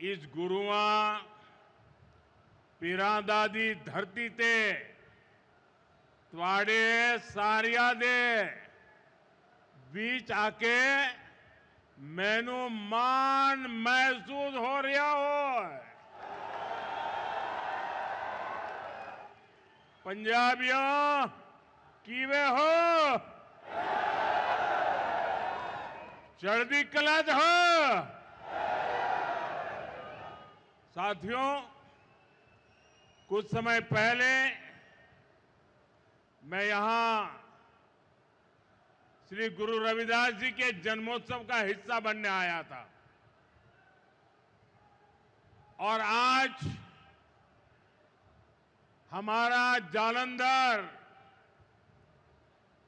इस गुरुआ पीरां दी धरती ते तुहाडे सारिया दे बीच आके मैनू मान महसूस हो रहा हो। पंजाबियों किवे हो? चढ़दी कला च हो? साथियों, कुछ समय पहले मैं यहां श्री गुरु रविदास जी के जन्मोत्सव का हिस्सा बनने आया था और आज हमारा जालंधर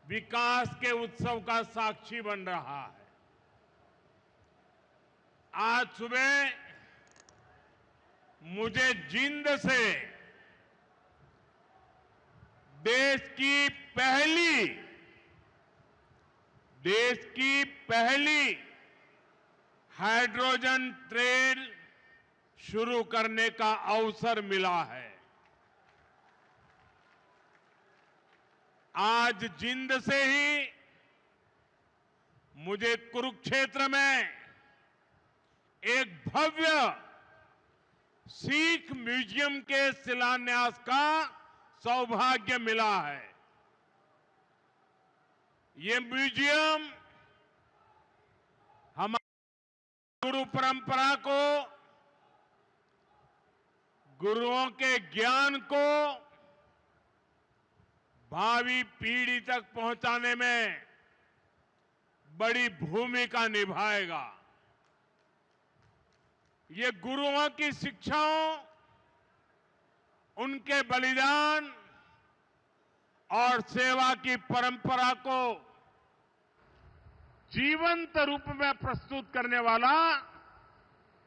विकास के उत्सव का साक्षी बन रहा है। आज सुबह मुझे जिंद से देश की पहली हाइड्रोजन ट्रेन शुरू करने का अवसर मिला है। आज जिंद से ही मुझे कुरुक्षेत्र में एक भव्य सिख म्यूजियम के शिलान्यास का सौभाग्य मिला है। ये म्यूजियम हमारी गुरु परंपरा को, गुरुओं के ज्ञान को भावी पीढ़ी तक पहुंचाने में बड़ी भूमिका निभाएगा। ये गुरुओं की शिक्षाओं, उनके बलिदान और सेवा की परंपरा को जीवंत रूप में प्रस्तुत करने वाला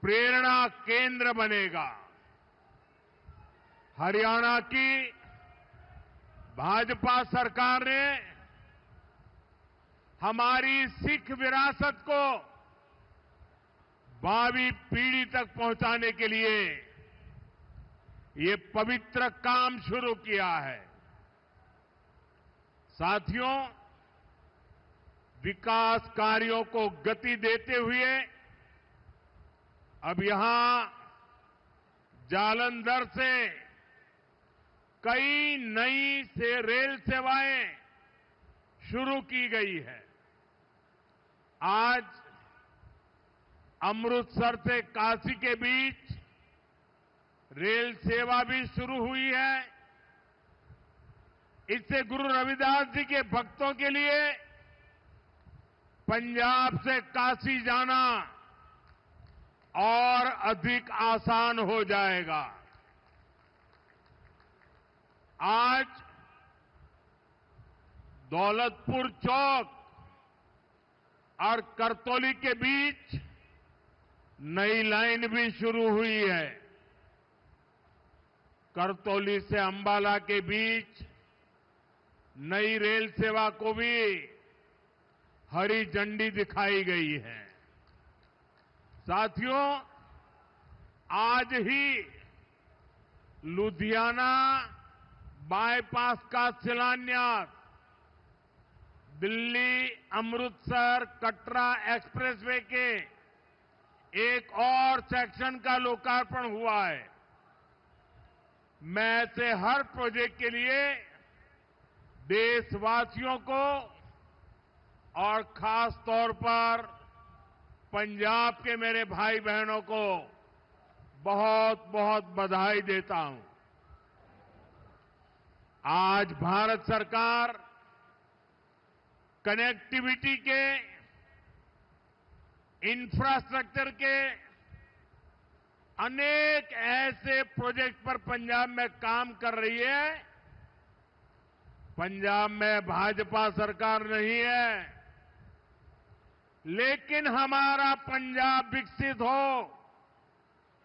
प्रेरणा केंद्र बनेगा। हरियाणा की भाजपा सरकार ने हमारी सिख विरासत को भावी पीढ़ी तक पहुंचाने के लिए ये पवित्र काम शुरू किया है। साथियों, विकास कार्यों को गति देते हुए अब यहां जालंधर से कई नई रेल सेवाएं शुरू की गई है। आज अमृतसर से काशी के बीच रेल सेवा भी शुरू हुई है। इससे गुरु रविदास जी के भक्तों के लिए पंजाब से काशी जाना और अधिक आसान हो जाएगा। आज दौलतपुर चौक और करतौली के बीच नई लाइन भी शुरू हुई है। करतौली से अंबाला के बीच नई रेल सेवा को भी हरी झंडी दिखाई गई है। साथियों, आज ही लुधियाना बाईपास का शिलान्यास, दिल्ली अमृतसर कटरा एक्सप्रेसवे के एक और सेक्शन का लोकार्पण हुआ है। मैं ऐसे हर प्रोजेक्ट के लिए देशवासियों को और खास तौर पर पंजाब के मेरे भाई बहनों को बहुत बहुत बधाई देता हूं। आज भारत सरकार कनेक्टिविटी के, इंफ्रास्ट्रक्चर के अनेक ऐसे प्रोजेक्ट पर पंजाब में काम कर रही है। पंजाब में भाजपा सरकार नहीं है, लेकिन हमारा पंजाब विकसित हो,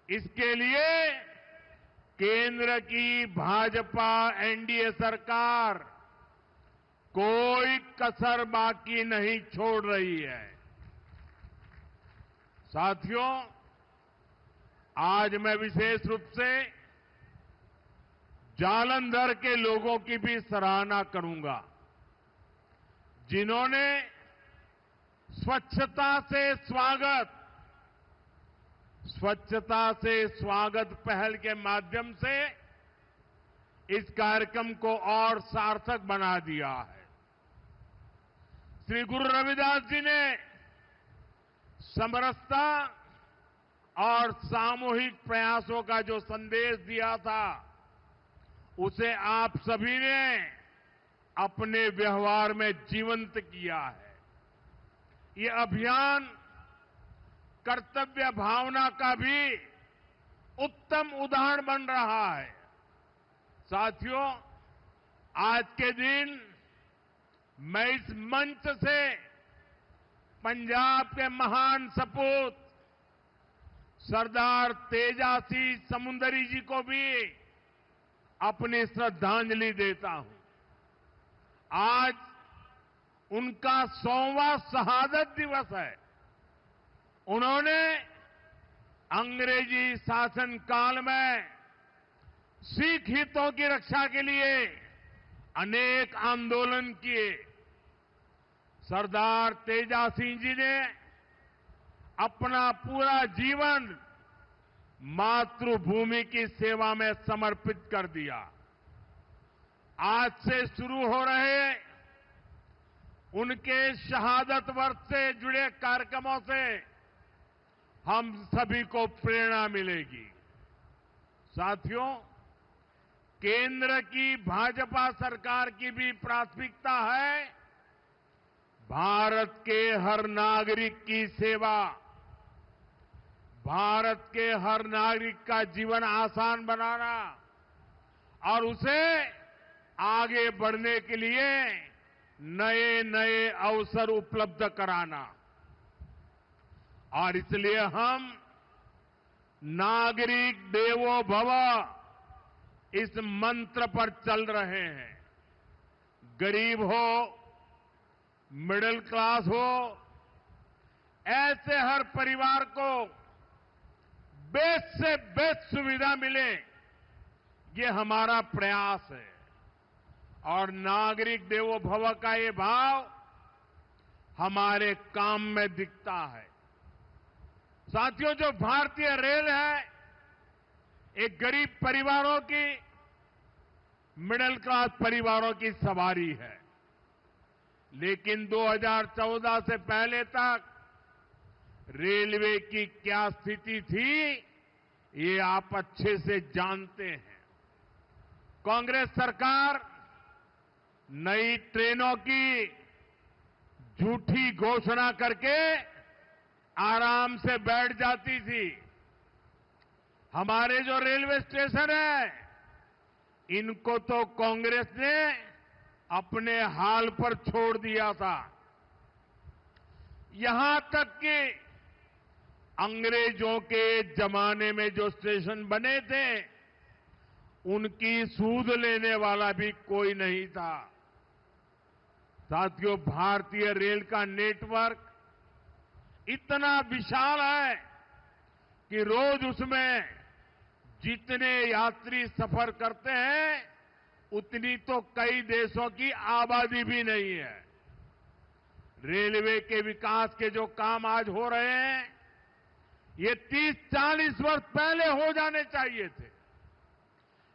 इसके लिए केंद्र की भाजपा एनडीए सरकार कोई कसर बाकी नहीं छोड़ रही है। साथियों, आज मैं विशेष रूप से जालंधर के लोगों की भी सराहना करूंगा, जिन्होंने स्वच्छता से स्वागत पहल के माध्यम से इस कार्यक्रम को और सार्थक बना दिया है। श्री गुरु रविदास जी ने समरसता और सामूहिक प्रयासों का जो संदेश दिया था, उसे आप सभी ने अपने व्यवहार में जीवंत किया है। ये अभियान कर्तव्य भावना का भी उत्तम उदाहरण बन रहा है। साथियों, आज के दिन मैं इस मंच से पंजाब के महान सपूत सरदार तेजासी समुंदरी जी को भी अपनी श्रद्धांजलि देता हूं। आज उनका 100वां शहादत दिवस है। उन्होंने अंग्रेजी शासन काल में सिख हितों की रक्षा के लिए अनेक आंदोलन किए। सरदार तेजासी जी ने अपना पूरा जीवन मातृभूमि की सेवा में समर्पित कर दिया। आज से शुरू हो रहे उनके शहादत वर्ष से जुड़े कार्यक्रमों से हम सभी को प्रेरणा मिलेगी। साथियों, केंद्र की भाजपा सरकार की भी प्राथमिकता है भारत के हर नागरिक की सेवा, भारत के हर नागरिक का जीवन आसान बनाना और उसे आगे बढ़ने के लिए नए नए अवसर उपलब्ध कराना। और इसलिए हम नागरिक देवो भव इस मंत्र पर चल रहे हैं। गरीब हो, मिडिल क्लास हो, ऐसे हर परिवार को बेस्ट से बेस्ट सुविधा मिले, ये हमारा प्रयास है। और नागरिक देवो भव का ये भाव हमारे काम में दिखता है। साथियों, जो भारतीय रेल है, एक गरीब परिवारों की, मिडिल क्लास परिवारों की सवारी है। लेकिन 2014 से पहले तक रेलवे की क्या स्थिति थी, ये आप अच्छे से जानते हैं। कांग्रेस सरकार नई ट्रेनों की झूठी घोषणा करके आराम से बैठ जाती थी। हमारे जो रेलवे स्टेशन है, इनको तो कांग्रेस ने अपने हाल पर छोड़ दिया था। यहां तक कि अंग्रेजों के जमाने में जो स्टेशन बने थे, उनकी सूद लेने वाला भी कोई नहीं था। साथियों, भारतीय रेल का नेटवर्क इतना विशाल है कि रोज उसमें जितने यात्री सफर करते हैं, उतनी तो कई देशों की आबादी भी नहीं है। रेलवे के विकास के जो काम आज हो रहे हैं, ये 30-40 वर्ष पहले हो जाने चाहिए थे।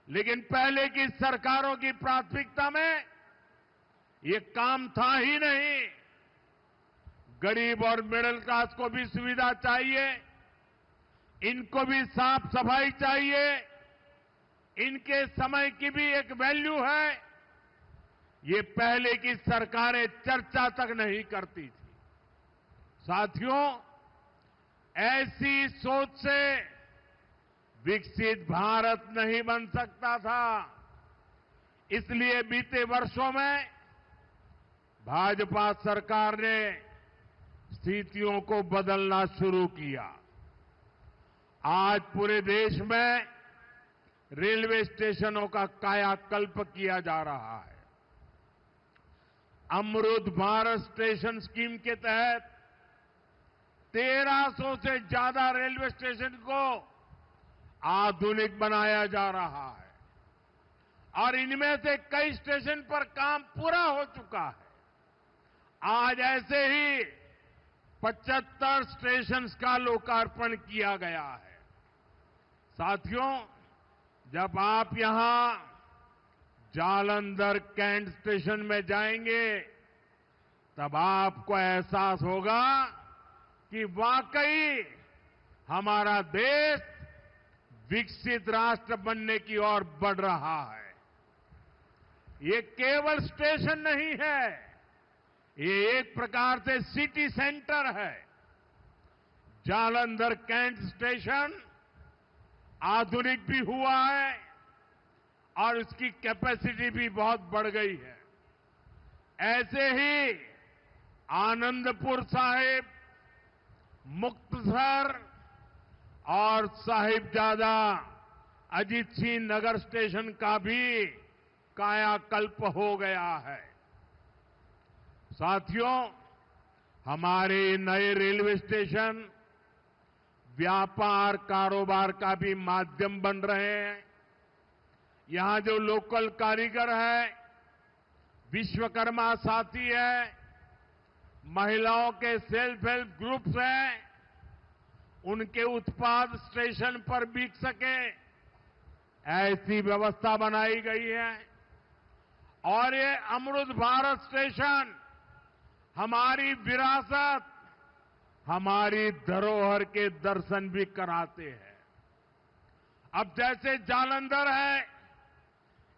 लेकिन पहले की सरकारों की प्राथमिकता में ये काम था ही नहीं। गरीब और मिडिल क्लास को भी सुविधा चाहिए, इनको भी साफ सफाई चाहिए, इनके समय की भी एक वैल्यू है। ये पहले की सरकारें चर्चा तक नहीं करती थी। साथियों, ऐसी सोच से विकसित भारत नहीं बन सकता था। इसलिए बीते वर्षों में भाजपा सरकार ने स्थितियों को बदलना शुरू किया। आज पूरे देश में रेलवे स्टेशनों का कायाकल्प किया जा रहा है। अमृत भारत स्टेशन स्कीम के तहत 1300 से ज्यादा रेलवे स्टेशन को आधुनिक बनाया जा रहा है और इनमें से कई स्टेशन पर काम पूरा हो चुका है। आज ऐसे ही 75 स्टेशन का लोकार्पण किया गया है। साथियों, जब आप यहां जालंधर कैंट स्टेशन में जाएंगे तब आपको एहसास होगा कि वाकई हमारा देश विकसित राष्ट्र बनने की ओर बढ़ रहा है। ये केवल स्टेशन नहीं है, ये एक प्रकार से सिटी सेंटर है। जालंधर कैंट स्टेशन आधुनिक भी हुआ है और उसकी कैपेसिटी भी बहुत बढ़ गई है। ऐसे ही आनंदपुर साहिब, मुक्तसर और साहिबजादा अजीत सिंह नगर स्टेशन का भी कायाकल्प हो गया है। साथियों, हमारे नए रेलवे स्टेशन व्यापार कारोबार का भी माध्यम बन रहे हैं। यहां जो लोकल कारीगर है, विश्वकर्मा साथी है, महिलाओं के सेल्फ हेल्प ग्रुप्स हैं, उनके उत्पाद स्टेशन पर बिक सके, ऐसी व्यवस्था बनाई गई है। और ये अमृत भारत स्टेशन हमारी विरासत, हमारी धरोहर के दर्शन भी कराते हैं। अब जैसे जालंधर है,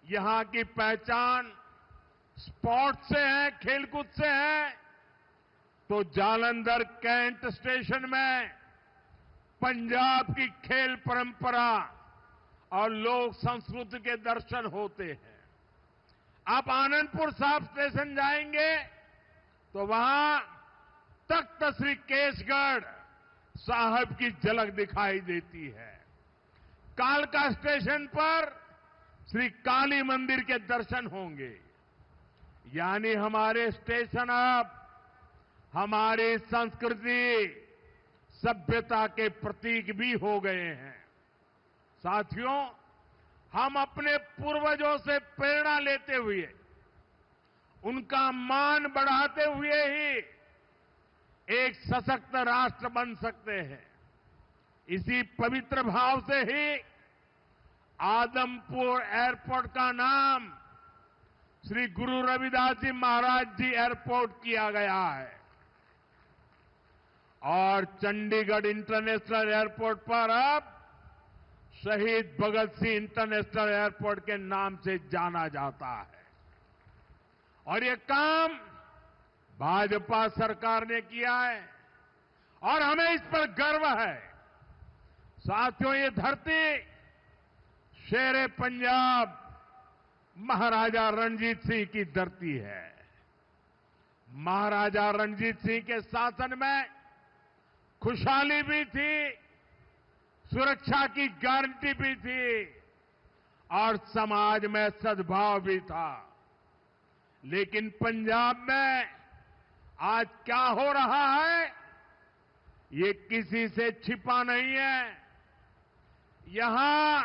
यहां की पहचान स्पोर्ट्स से है, खेलकूद से है, तो जालंधर कैंट स्टेशन में पंजाब की खेल परंपरा और लोक संस्कृति के दर्शन होते हैं। आप आनंदपुर साहिब स्टेशन जाएंगे तो वहां तख्त श्री केसगढ़ साहब की झलक दिखाई देती है। कालका स्टेशन पर श्री काली मंदिर के दर्शन होंगे। यानी हमारे स्टेशन अब हमारी संस्कृति, सभ्यता के प्रतीक भी हो गए हैं। साथियों, हम अपने पूर्वजों से प्रेरणा लेते हुए, उनका मान बढ़ाते हुए ही एक सशक्त राष्ट्र बन सकते हैं। इसी पवित्र भाव से ही आदमपुर एयरपोर्ट का नाम श्री गुरु रविदास जी महाराज जी एयरपोर्ट किया गया है और चंडीगढ़ इंटरनेशनल एयरपोर्ट पर अब शहीद भगत सिंह इंटरनेशनल एयरपोर्ट के नाम से जाना जाता है। और ये काम भाजपा सरकार ने किया है और हमें इस पर गर्व है। साथियों, ये धरती शेरे पंजाब महाराजा रणजीत सिंह की धरती है। महाराजा रणजीत सिंह के शासन में खुशहाली भी थी, सुरक्षा की गारंटी भी थी और समाज में सद्भाव भी था। लेकिन पंजाब में आज क्या हो रहा है, ये किसी से छिपा नहीं है। यहां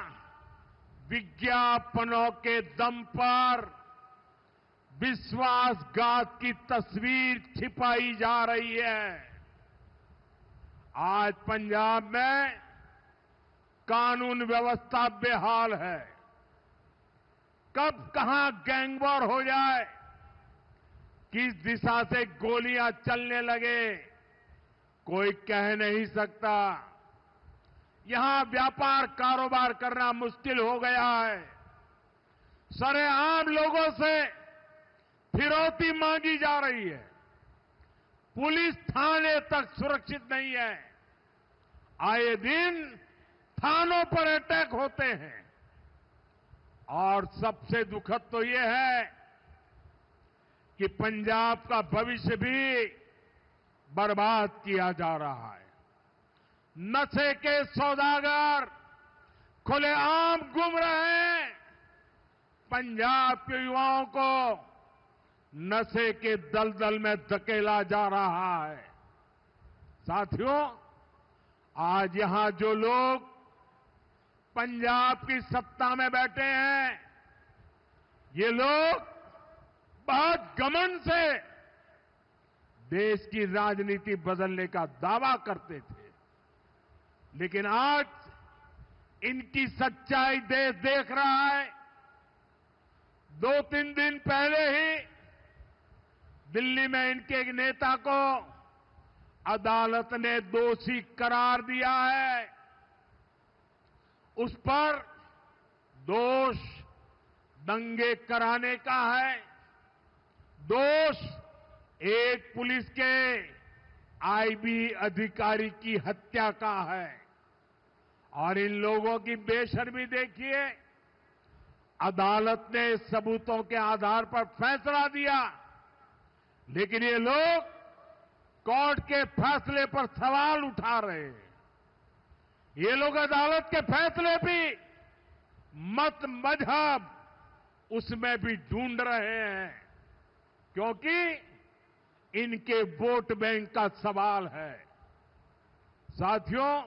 विज्ञापनों के दम पर विश्वासघात की तस्वीर छिपाई जा रही है। आज पंजाब में कानून व्यवस्था बेहाल है। कब कहां गैंगवॉर हो जाए, किस दिशा से गोलियां चलने लगे, कोई कह नहीं सकता। यहां व्यापार कारोबार करना मुश्किल हो गया है। सरेआम लोगों से फिरौती मांगी जा रही है। पुलिस थाने तक सुरक्षित नहीं है। आए दिन थानों पर अटैक होते हैं और सबसे दुखद तो ये है कि पंजाब का भविष्य भी बर्बाद किया जा रहा है। नशे के सौदागर खुलेआम घूम रहे हैं। पंजाब के युवाओं को नशे के दलदल में धकेला जा रहा है। साथियों, आज यहां जो लोग पंजाब की सत्ता में बैठे हैं, ये लोग बहुत घमंड से देश की राजनीति बदलने का दावा करते थे, लेकिन आज इनकी सच्चाई देश देख रहा है। 2-3 दिन पहले ही दिल्ली में इनके एक नेता को अदालत ने दोषी करार दिया है। उस पर दोष दंगे कराने का है, दोष एक पुलिस के आईबी अधिकारी की हत्या का है। और इन लोगों की बेशर्मी देखिए, अदालत ने सबूतों के आधार पर फैसला दिया, लेकिन ये लोग कोर्ट के फैसले पर सवाल उठा रहे हैं। ये लोग अदालत के फैसले भी मत मजहब उसमें भी ढूंढ रहे हैं, क्योंकि इनके वोट बैंक का सवाल है। साथियों,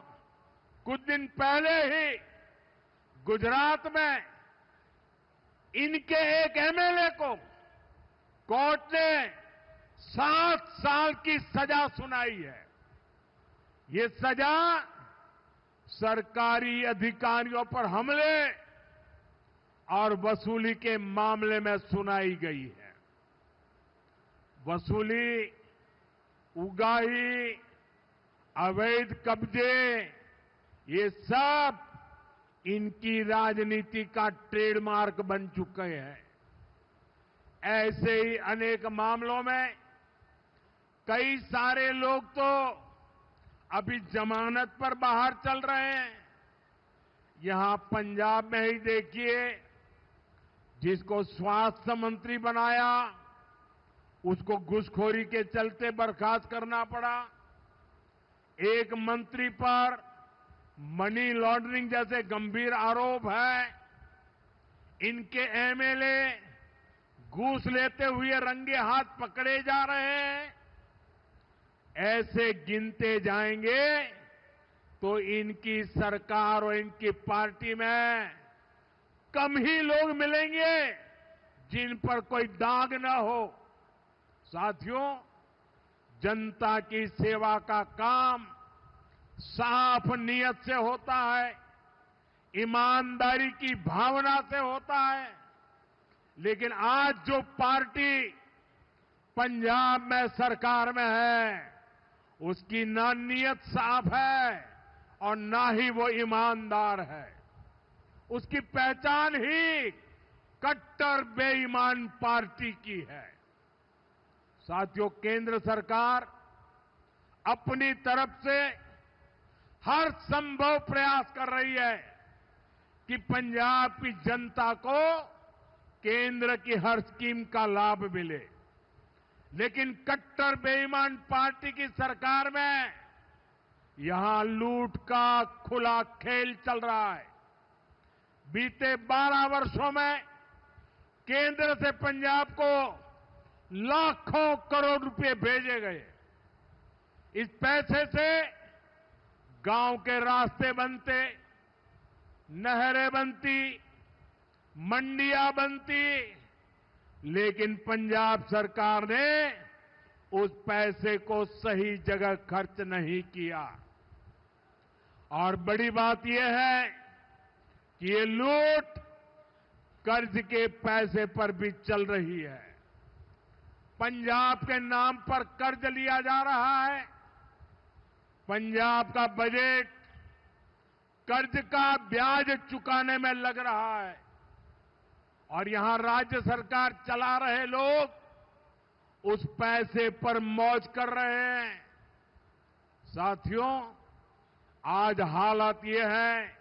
कुछ दिन पहले ही गुजरात में इनके एक एमएलए को कोर्ट ने 7 साल की सजा सुनाई है। ये सजा सरकारी अधिकारियों पर हमले और वसूली के मामले में सुनाई गई है। वसूली, उगाही, अवैध कब्जे, ये सब इनकी राजनीति का ट्रेडमार्क बन चुके हैं। ऐसे ही अनेक मामलों में कई सारे लोग तो अभी जमानत पर बाहर चल रहे हैं। यहां पंजाब में ही देखिए, जिसको स्वास्थ्य मंत्री बनाया उसको घूसखोरी के चलते बर्खास्त करना पड़ा। एक मंत्री पर मनी लॉन्ड्रिंग जैसे गंभीर आरोप है। इनके एमएलए घूस लेते हुए रंगे हाथ पकड़े जा रहे हैं। ऐसे गिनते जाएंगे तो इनकी सरकार और इनकी पार्टी में कम ही लोग मिलेंगे जिन पर कोई दाग न हो। साथियों, जनता की सेवा का काम साफ नियत से होता है, ईमानदारी की भावना से होता है, लेकिन आज जो पार्टी पंजाब में सरकार में है उसकी ना नीयत साफ है और ना ही वो ईमानदार है। उसकी पहचान ही कट्टर बेईमान पार्टी की है। साथियों, केंद्र सरकार अपनी तरफ से हर संभव प्रयास कर रही है कि पंजाब की जनता को केंद्र की हर स्कीम का लाभ मिले, लेकिन कट्टर बेईमान पार्टी की सरकार में यहां लूट का खुला खेल चल रहा है। बीते 12 वर्षों में केंद्र से पंजाब को लाखों करोड़ रुपए भेजे गए। इस पैसे से गांव के रास्ते बनते, नहरें बनती, मंडियां बनती, लेकिन पंजाब सरकार ने उस पैसे को सही जगह खर्च नहीं किया। और बड़ी बात यह है कि ये लूट कर्ज के पैसे पर भी चल रही है। पंजाब के नाम पर कर्ज लिया जा रहा है। पंजाब का बजट कर्ज का ब्याज चुकाने में लग रहा है और यहां राज्य सरकार चला रहे लोग उस पैसे पर मौज कर रहे हैं। साथियों, आज हालत यह है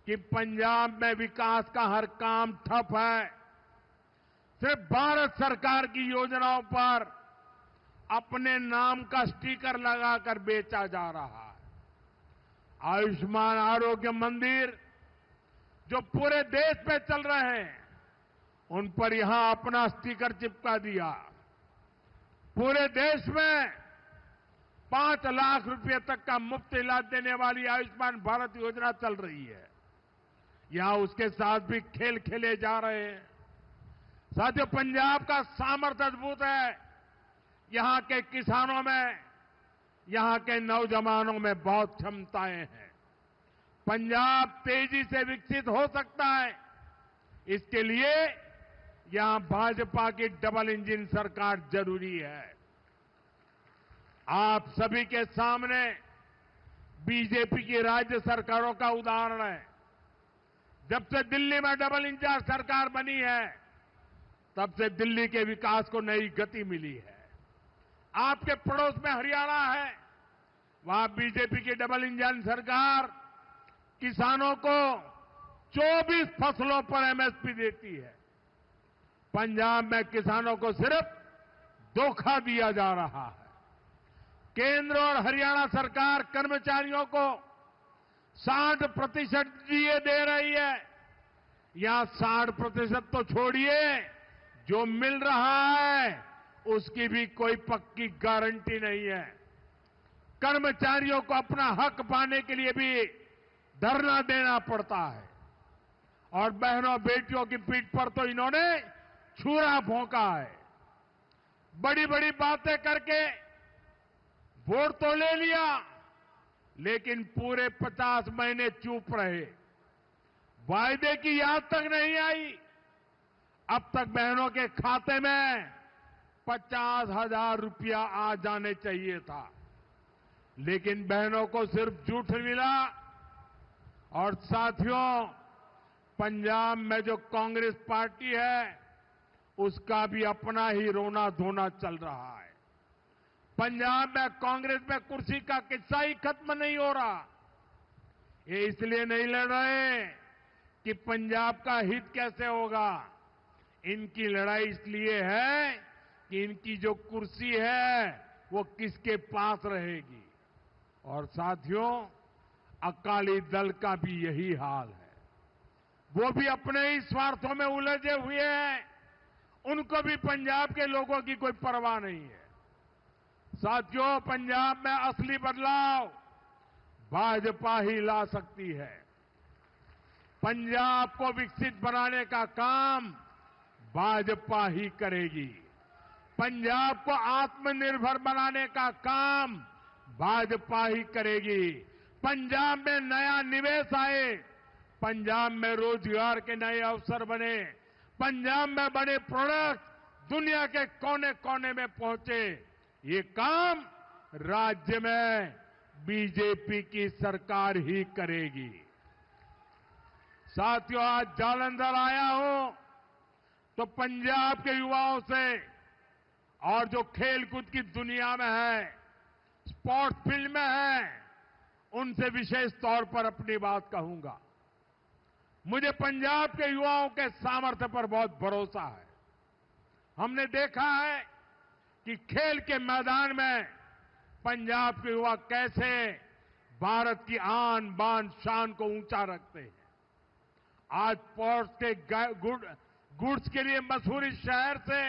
कि पंजाब में विकास का हर काम ठप है। सिर्फ भारत सरकार की योजनाओं पर अपने नाम का स्टिकर लगाकर बेचा जा रहा है। आयुष्मान आरोग्य मंदिर जो पूरे देश में चल रहे हैं, उन पर यहां अपना स्टिकर चिपका दिया। पूरे देश में 5 लाख रुपए तक का मुफ्त इलाज देने वाली आयुष्मान भारत योजना चल रही है। यहां उसके साथ भी खेल खेले जा रहे हैं। साथियों, पंजाब का सामर्थ्य अद्भुत है। यहां के किसानों में, यहां के नौजवानों में बहुत क्षमताएं हैं। पंजाब तेजी से विकसित हो सकता है। इसके लिए यहां भाजपा की डबल इंजन सरकार जरूरी है। आप सभी के सामने बीजेपी की राज्य सरकारों का उदाहरण है। जब से दिल्ली में डबल इंजन सरकार बनी है, तब से दिल्ली के विकास को नई गति मिली है। आपके पड़ोस में हरियाणा है, वहां बीजेपी की डबल इंजन सरकार किसानों को 24 फसलों पर एमएसपी देती है। पंजाब में किसानों को सिर्फ धोखा दिया जा रहा है। केंद्र और हरियाणा सरकार कर्मचारियों को 60% डीए दे रही है। यहां 60% तो छोड़िए, जो मिल रहा है उसकी भी कोई पक्की गारंटी नहीं है। कर्मचारियों को अपना हक पाने के लिए भी धरना देना पड़ता है। और बहनों बेटियों की पीठ पर तो इन्होंने छुरा भोंका है। बड़ी बड़ी बातें करके वोट तो ले लिया, लेकिन पूरे 50 महीने चुप रहे। वायदे की याद तक नहीं आई। अब तक बहनों के खाते में 50,000 रुपया आ जाने चाहिए था, लेकिन बहनों को सिर्फ झूठ मिला। और साथियों, पंजाब में जो कांग्रेस पार्टी है, उसका भी अपना ही रोना धोना चल रहा है। पंजाब में कांग्रेस में कुर्सी का किस्सा ही खत्म नहीं हो रहा। ये इसलिए नहीं लड़ रहे कि पंजाब का हित कैसे होगा। इनकी लड़ाई इसलिए है कि इनकी जो कुर्सी है वो किसके पास रहेगी। और साथियों, अकाली दल का भी यही हाल है। वो भी अपने ही स्वार्थों में उलझे हुए हैं। उनको भी पंजाब के लोगों की कोई परवाह नहीं है। साथियों, पंजाब में असली बदलाव भाजपा ही ला सकती है। पंजाब को विकसित बनाने का काम भाजपा ही करेगी। पंजाब को आत्मनिर्भर बनाने का काम भाजपा ही करेगी। पंजाब में नया निवेश आए, पंजाब में रोजगार के नए अवसर बने, पंजाब में बने प्रोडक्ट दुनिया के कोने कोने में पहुंचे, ये काम राज्य में बीजेपी की सरकार ही करेगी। साथियों, आज जालंधर आया हूं तो पंजाब के युवाओं से और जो खेलकूद की दुनिया में है, स्पोर्ट्स फील्ड में है, उनसे विशेष तौर पर अपनी बात कहूंगा। मुझे पंजाब के युवाओं के सामर्थ्य पर बहुत भरोसा है। हमने देखा है कि खेल के मैदान में पंजाब के युवा कैसे भारत की आन बान शान को ऊंचा रखते हैं। आज स्पोर्ट्स के गुड्स के लिए मशहूर इस शहर से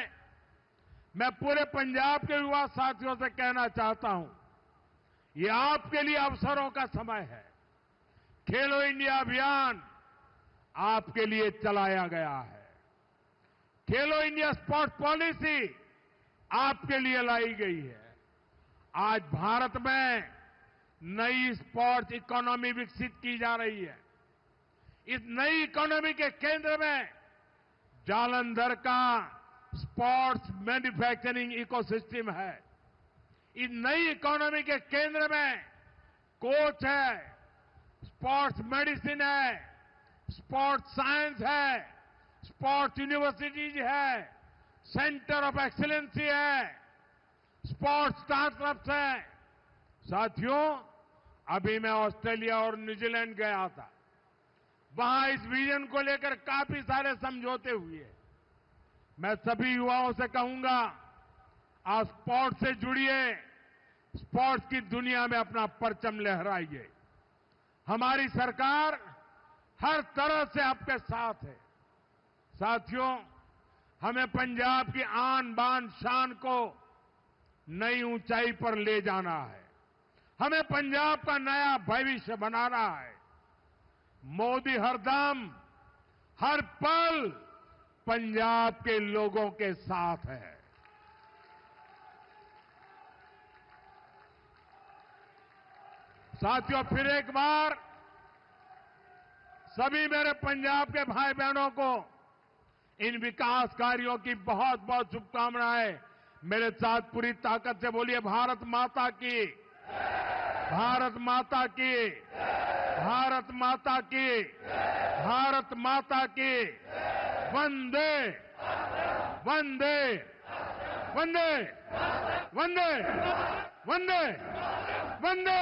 मैं पूरे पंजाब के युवा साथियों से कहना चाहता हूं, ये आपके लिए अवसरों का समय है। खेलो इंडिया अभियान आपके लिए चलाया गया है। खेलो इंडिया स्पोर्ट्स पॉलिसी आपके लिए लाई गई है। आज भारत में नई स्पोर्ट्स इकोनॉमी विकसित की जा रही है। इस नई इकोनॉमी के केंद्र में जालंधर का स्पोर्ट्स मैन्युफैक्चरिंग इकोसिस्टम है। इस नई इकोनॉमी के केंद्र में कोच है, स्पोर्ट्स मेडिसिन है, स्पोर्ट्स साइंस है, स्पोर्ट्स यूनिवर्सिटीज है, सेंटर ऑफ एक्सीलेंसी है, स्पोर्ट्स स्टार्टअप्स है। साथियों, अभी मैं ऑस्ट्रेलिया और न्यूजीलैंड गया था। वहां इस विजन को लेकर काफी सारे समझौते हुए। मैं सभी युवाओं से कहूंगा, आप स्पोर्ट्स से जुड़िए, स्पोर्ट्स की दुनिया में अपना परचम लहराइए। हमारी सरकार हर तरह से आपके साथ है। साथियों, हमें पंजाब की आन बान शान को नई ऊंचाई पर ले जाना है। हमें पंजाब का नया भविष्य बनाना है। मोदी हरदम हर पल पंजाब के लोगों के साथ है। साथियों, फिर एक बार सभी मेरे पंजाब के भाई बहनों को इन विकास कार्यों की बहुत बहुत शुभकामनाएं। मेरे साथ पूरी ताकत से बोलिए, भारत माता की, भारत माता की, भारत माता की, भारत माता की। वंदे वंदे वंदे वंदे वंदे वंदे